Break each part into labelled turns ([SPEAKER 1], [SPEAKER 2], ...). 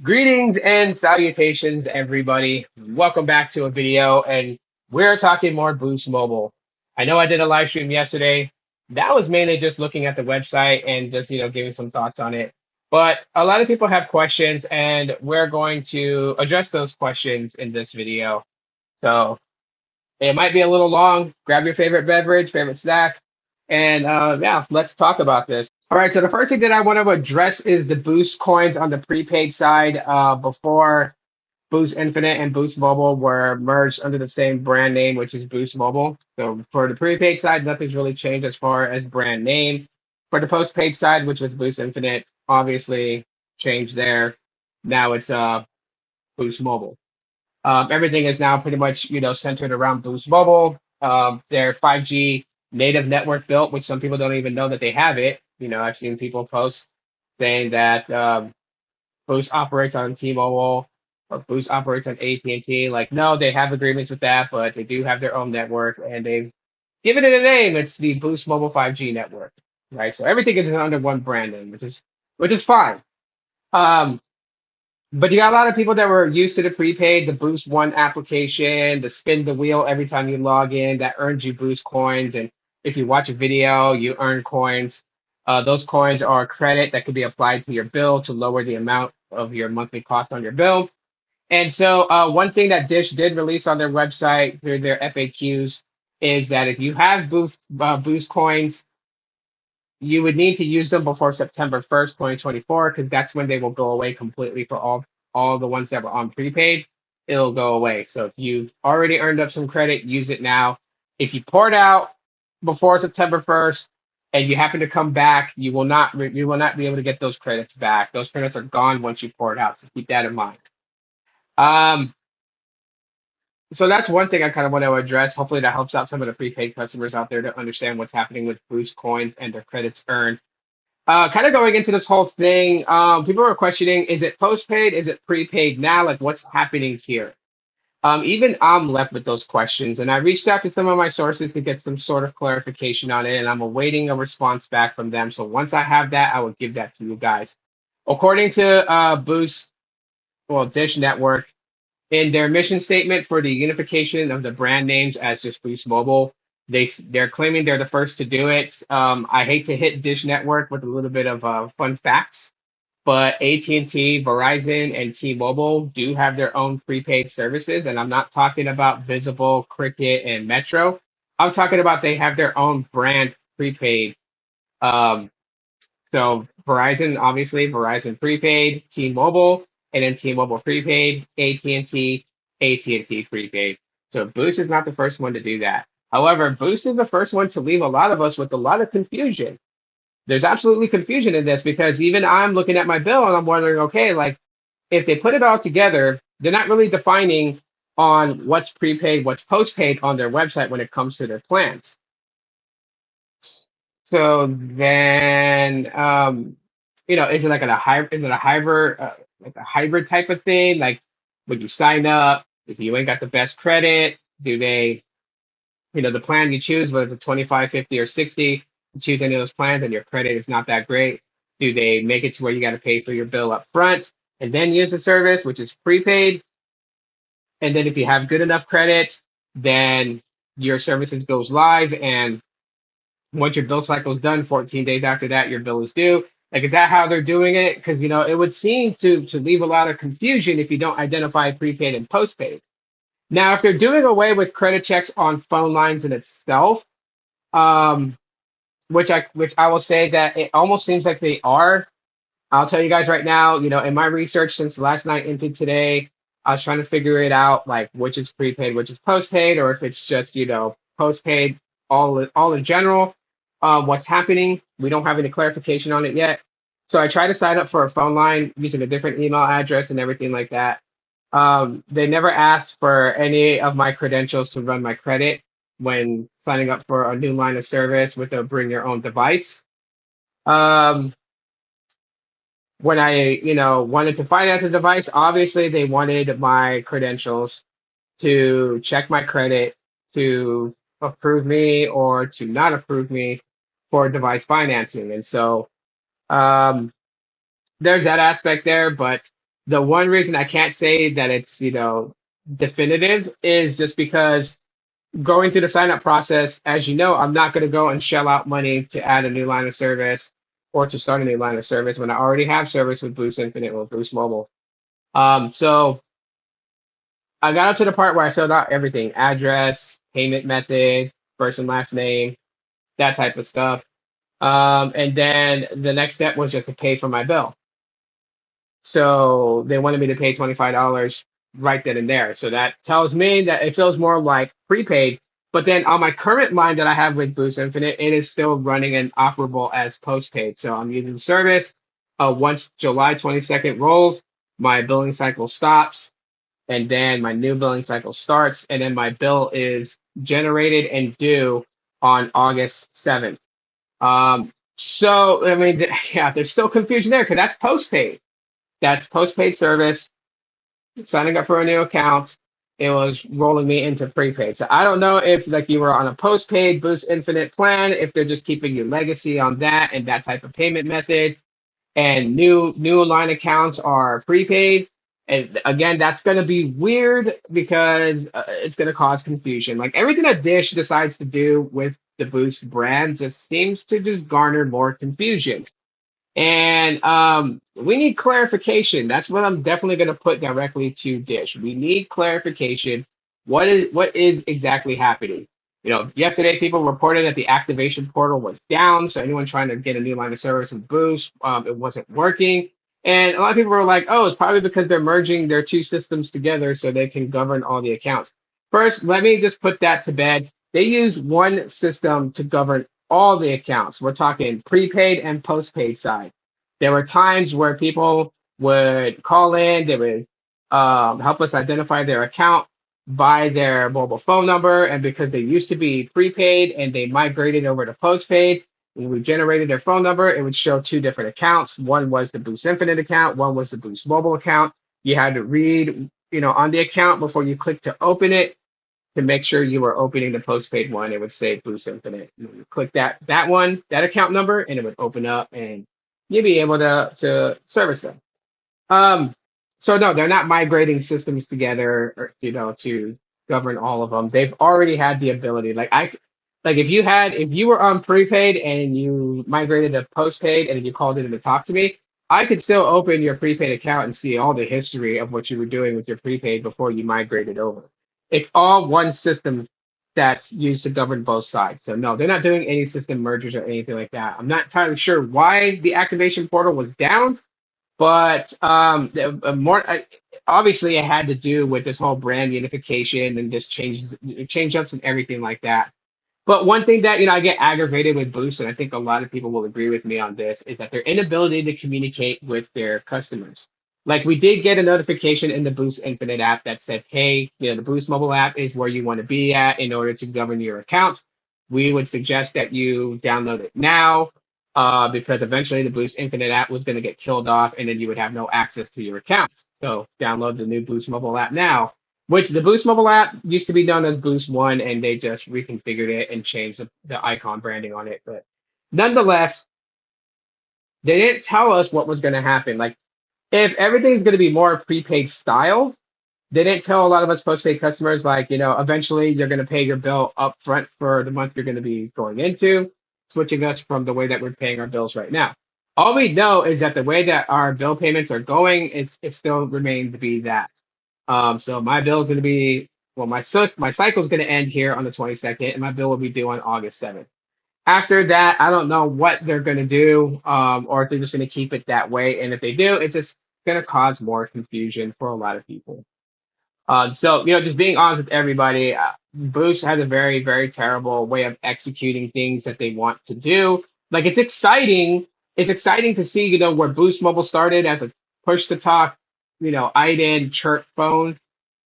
[SPEAKER 1] Greetings and salutations, everybody. Welcome back to a video, and we're talking more Boost Mobile. I know I did a live stream yesterday. That was mainly just looking at the website and just, giving some thoughts on it. But a lot of people have questions, and we're going to address those questions in this video. So it might be a little long. Grab your favorite beverage, favorite snack, and yeah, let's talk about this. All right, so the first thing that I want to address is the Boost coins on the prepaid side. Before Boost Infinite and Boost Mobile were merged under the same brand name, which is Boost Mobile. So for the prepaid side, nothing's really changed as far as brand name. For the postpaid side, which was Boost Infinite, obviously changed there. Now it's Boost Mobile. Everything is now pretty much centered around Boost Mobile. Their 5G native network built, which some people don't even know that they have it. I've seen people post saying that Boost operates on T-Mobile or Boost operates on AT&T. Like, no, they have agreements with that, but they do have their own network, and they've given it a name. It's the Boost Mobile 5G network, right? So everything is under one brand name, which is fine. Um, but you got a lot of people that were used to the prepaid, the Boost One application, the spin the wheel every time you log in that earns you Boost coins. And if you watch a video, you earn coins. Those coins are credit that could be applied to your bill to lower the amount of your monthly cost on your bill. And so, one thing that Dish did release on their website through their FAQs is that if you have Boost coins, you would need to use them before September 1st, 2024, because that's when they will go away completely for all the ones that were on prepaid. It'll go away. So if you already earned up some credit, use it now. If you poured out before September 1st and you happen to come back, you will not be able to get those credits back. Those credits are gone once you pour it out. So keep that in mind. Um, so that's one thing I kind of want to address. Hopefully that helps out some of the prepaid customers out there to understand what's happening with Boost coins and their credits earned. Kind of going into this whole thing, people are questioning, is it postpaid? Is it prepaid now? Like, what's happening here? Even I'm left with those questions, and I reached out to some of my sources to get some sort of clarification on it, and I'm awaiting a response back from them. So once I have that, I will give that to you guys. According to Dish Network, in their mission statement for the unification of the brand names as just Boost Mobile, they're claiming they're the first to do it. I hate to hit Dish Network with a little bit of fun facts, but AT&T, Verizon, and T-Mobile do have their own prepaid services, and I'm not talking about Visible, Cricket, and Metro. I'm talking about they have their own brand prepaid. Um, so Verizon, obviously, Verizon prepaid, T-Mobile, and then T-Mobile prepaid, AT&T, AT&T prepaid. So Boost is not the first one to do that. However, Boost is the first one to leave a lot of us with a lot of confusion. There's absolutely confusion in this because even I'm looking at my bill and I'm wondering, okay, like if they put it all together, they're not really defining on what's prepaid, what's postpaid on their website when it comes to their plans. So then, is it like a hybrid? Is it a hybrid, like a hybrid type of thing? Like, when you sign up, if you ain't got the best credit, do they, the plan you choose, whether it's a 25, 50, or 60, you choose any of those plans and your credit is not that great. Do they make it to where you got to pay for your bill up front and then use the service, which is prepaid? And then if you have good enough credit, then your services goes live and once your bill cycle is done, 14 days after that, your bill is due. Like, is that how they're doing it? Because it would seem to leave a lot of confusion if you don't identify prepaid and postpaid. Now, if they're doing away with credit checks on phone lines in itself, um, which I will say that it almost seems like they are. I'll tell you guys right now, in my research since last night into today, I was trying to figure it out, like which is prepaid, which is postpaid, or if it's just, postpaid all in general. What's happening? We don't have any clarification on it yet. So I tried to sign up for a phone line using a different email address and everything like that. They never asked for any of my credentials to run my credit when signing up for a new line of service with a bring your own device. Um, when I, wanted to finance a device, obviously they wanted my credentials to check my credit, to approve me or to not approve me for device financing. And so um, there's that aspect there, but The one reason I can't say that it's, definitive is just because going through the sign up process, as you know, I'm not going to go and shell out money to add a new line of service or to start a new line of service when I already have service with Boost Infinite or Boost Mobile. So I got up to the part where I filled out everything, address, payment method, first and last name, that type of stuff. And then the next step was just to pay for my bill. So they wanted me to pay $25 right then and there. So that tells me that it feels more like prepaid. But then on my current line that I have with Boost Infinite, it is still running and operable as postpaid. So I'm using the service. Once July 22nd rolls, my billing cycle stops, and then my new billing cycle starts, and then my bill is generated and due on August 7th. So I mean, yeah, there's still confusion there because that's postpaid service, signing up for a new account. It was rolling me into prepaid. So I don't know if like you were on a postpaid Boost Infinite plan, if they're just keeping your legacy on that and that type of payment method, and new line accounts are prepaid. And again, that's going to be weird because it's going to cause confusion. Like everything that Dish decides to do with the Boost brand just seems to just garner more confusion. And we need clarification. That's what I'm definitely going to put directly to Dish. We need clarification. What is exactly happening? Yesterday people reported that the activation portal was down, so anyone trying to get a new line of service with Boost, it wasn't working. And a lot of people were like, "Oh, it's probably because they're merging their two systems together so they can govern all the accounts." First, let me just put that to bed. They use one system to govern all the accounts. We're talking prepaid and postpaid side. There were times where people would call in, they would help us identify their account by their mobile phone number. And because they used to be prepaid and they migrated over to postpaid, when we generated their phone number, it would show two different accounts. One was the Boost Infinite account, one was the Boost Mobile account. You had to read, on the account before you click to open it to make sure you were opening the postpaid one. It would say Boost Infinite. You click that one, that account number, and it would open up, and you'd be able to service them. Um, so no, they're not migrating systems together, or, to govern all of them. They've already had the ability. Like if you were on prepaid and you migrated to postpaid and you called in to talk to me, I could still open your prepaid account and see all the history of what you were doing with your prepaid before you migrated over. It's all one system that's used to govern both sides. So no, they're not doing any system mergers or anything like that. I'm not entirely sure why the activation portal was down, but more obviously it had to do with this whole brand unification and just change ups and everything like that. But one thing that I get aggravated with Boost, and I think a lot of people will agree with me on this, is that their inability to communicate with their customers. Like we did get a notification in the Boost Infinite app that said, "Hey, the Boost mobile app is where you want to be at in order to govern your account. We would suggest that you download it now, because eventually the Boost Infinite app was going to get killed off, and then you would have no access to your account. So download the new Boost mobile app now." Which the Boost mobile app used to be known as Boost One, and they just reconfigured it and changed the icon branding on it. But nonetheless, they didn't tell us what was going to happen. Like, if everything's going to be more prepaid style, they didn't tell a lot of us postpaid customers, like, eventually you're going to pay your bill up front for the month you're going to be going into, switching us from the way that we're paying our bills right now. All we know is that the way that our bill payments are going, it still remains to be that. So my bill is going to be, well, my cycle is going to end here on the 22nd, and my bill will be due on August 7th. After that, I don't know what they're going to do, or if they're just going to keep it that way. And if they do, it's just going to cause more confusion for a lot of people. So, just being honest with everybody, Boost has a very, very terrible way of executing things that they want to do. Like it's exciting. It's exciting to see, where Boost Mobile started as a push to talk, IDEN chirp phone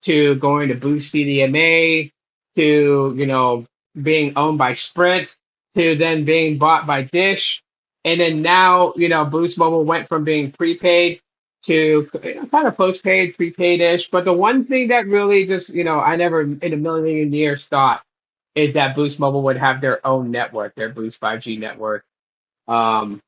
[SPEAKER 1] to going to Boost CDMA to, being owned by Sprint to then being bought by Dish. And then now, Boost Mobile went from being prepaid to kind of postpaid, prepaid-ish. But the one thing that really just, I never in a million years thought is that Boost Mobile would have their own network, their Boost 5G network,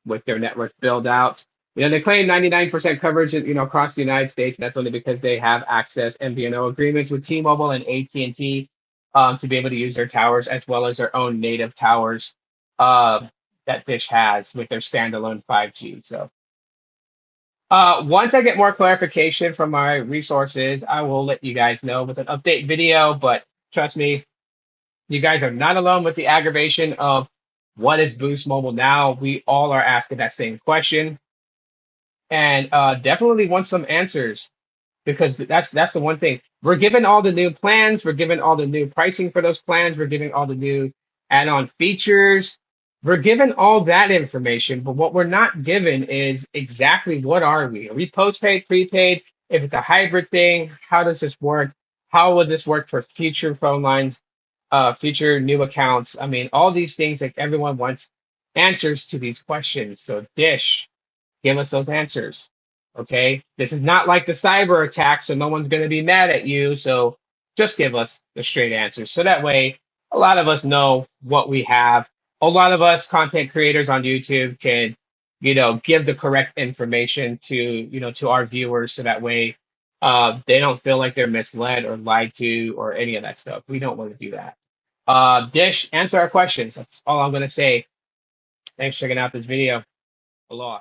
[SPEAKER 1] with their network build out. They claim 99% coverage, across the United States. That's only because they have access MVNO agreements with T-Mobile and AT&T, to be able to use their towers as well as their own native towers, uh, that Dish has with their standalone 5G. So, once I get more clarification from my resources, I will let you guys know with an update video. But trust me, you guys are not alone with the aggravation of what is Boost Mobile now. We all are asking that same question, and definitely want some answers, because that's the one thing. We're given all the new plans, we're given all the new pricing for those plans, we're giving all the new add-on features, we're given all that information, but what we're not given is exactly what are we? Are we postpaid, prepaid? If it's a hybrid thing, how does this work? How would this work for future phone lines, future new accounts? I mean, all these things, like, everyone wants answers to these questions. So Dish, give us those answers. Okay. This is not like the cyber attack, so no one's going to be mad at you. So just give us the straight answers. So that way, a lot of us know what we have. A lot of us content creators on YouTube can, give the correct information to our viewers. So that way, they don't feel like they're misled or lied to or any of that stuff. We don't want to do that. Dish, answer our questions. That's all I'm going to say. Thanks for checking out this video. Aloha.